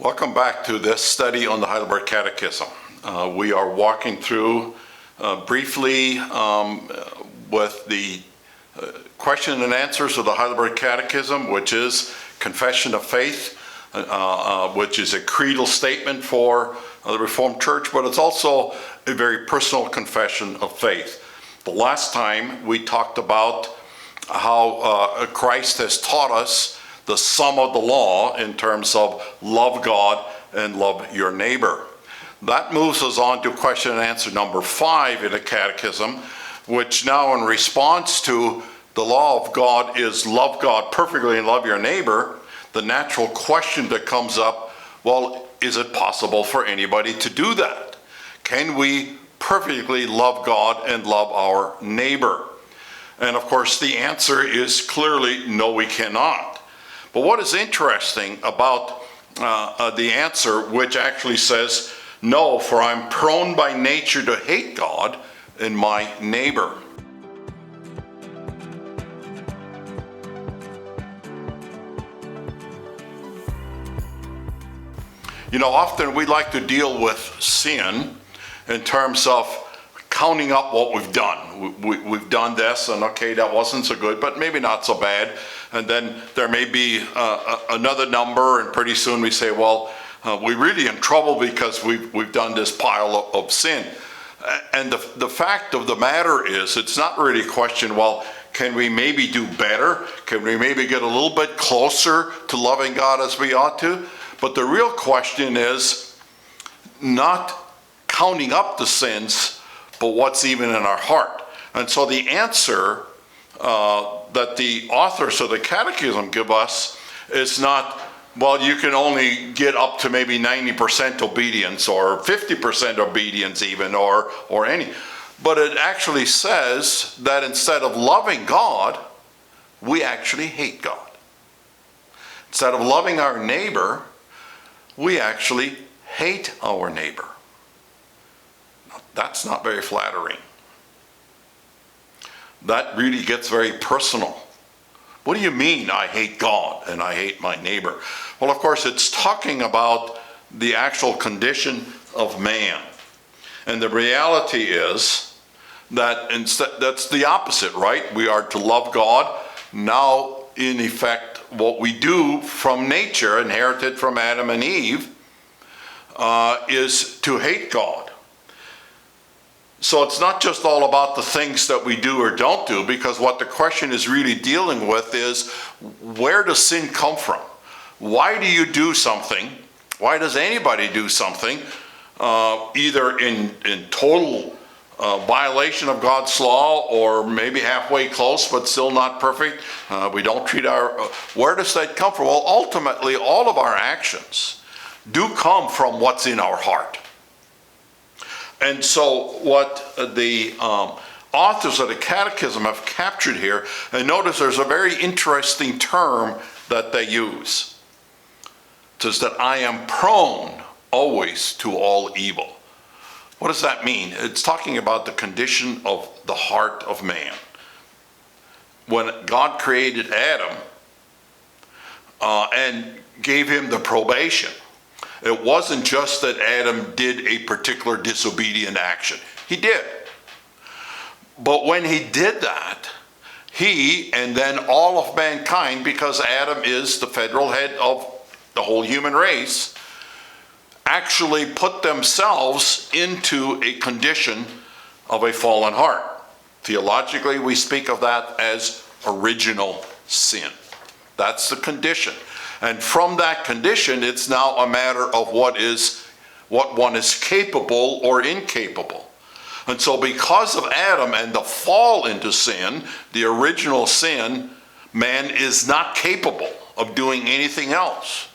Welcome back to this study on the Heidelberg Catechism. We are walking through briefly with the question and answers of the Heidelberg Catechism, which is confession of faith, which is a creedal statement for the Reformed Church, but it's also a very personal confession of faith. The last time we talked about how Christ has taught us the sum of the law in terms of love God and love your neighbor. That moves us on to question and answer number 5 in the Catechism, which now in response to the law of God is love God perfectly and love your neighbor. The natural question that comes up, well, is it possible for anybody to do that? Can we perfectly love God and love our neighbor? And of course the answer is clearly no, we cannot. But what is interesting about the answer, which actually says, no, for I'm prone by nature to hate God and my neighbor. You know, often we like to deal with sin in terms of counting up what we've done. We've done this, and okay, that wasn't so good, but maybe not so bad. And then there may be another number, and pretty soon we say, well, we're really in trouble because we've done this pile of sin. And the fact of the matter is, it's not really a question, well, can we maybe do better? Can we maybe get a little bit closer to loving God as we ought to? But the real question is not counting up the sins, but what's even in our heart. And so the answer that the authors of the Catechism give us is not, well, you can only get up to maybe 90% obedience or 50% obedience even, or any. But it actually says that instead of loving God, we actually hate God. Instead of loving our neighbor, we actually hate our neighbor. That's not very flattering. That really gets very personal. What do you mean I hate God and I hate my neighbor? Well, of course, it's talking about the actual condition of man. And the reality is that that's the opposite, right? We are to love God. Now, in effect, what we do from nature, inherited from Adam and Eve, is to hate God. So it's not just all about the things that we do or don't do, because what the question is really dealing with is, where does sin come from? Why do you do something? Why does anybody do something, either in total violation of God's law, or maybe halfway close but still not perfect? We don't treat where does that come from? Well, ultimately, all of our actions do come from what's in our heart. And so what the authors of the Catechism have captured here, and notice there's a very interesting term that they use. It says that I am prone always to all evil. What does that mean? It's talking about the condition of the heart of man. When God created Adam and gave him the probation, it wasn't just that Adam did a particular disobedient action. He did. But when he did that, he and then all of mankind, because Adam is the federal head of the whole human race, actually put themselves into a condition of a fallen heart. Theologically, we speak of that as original sin. That's the condition. And from that condition, it's now a matter of what one is capable or incapable. And so because of Adam and the fall into sin, the original sin, man is not capable of doing anything else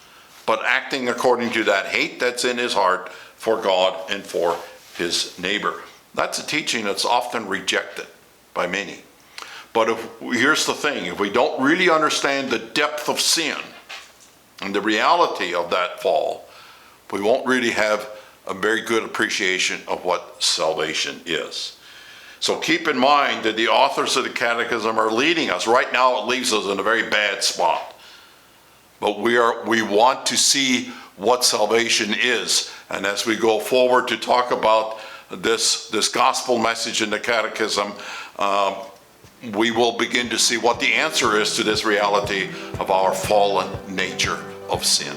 but acting according to that hate that's in his heart for God and for his neighbor. That's a teaching that's often rejected by many. But here's the thing, if we don't really understand the depth of sin and the reality of that fall, we won't really have a very good appreciation of what salvation is. So keep in mind that the authors of the Catechism are leading us. Right now it leaves us in a very bad spot. But we want to see what salvation is. And as we go forward to talk about this gospel message in the catechism, we will begin to see what the answer is to this reality of our fallen nature of sin.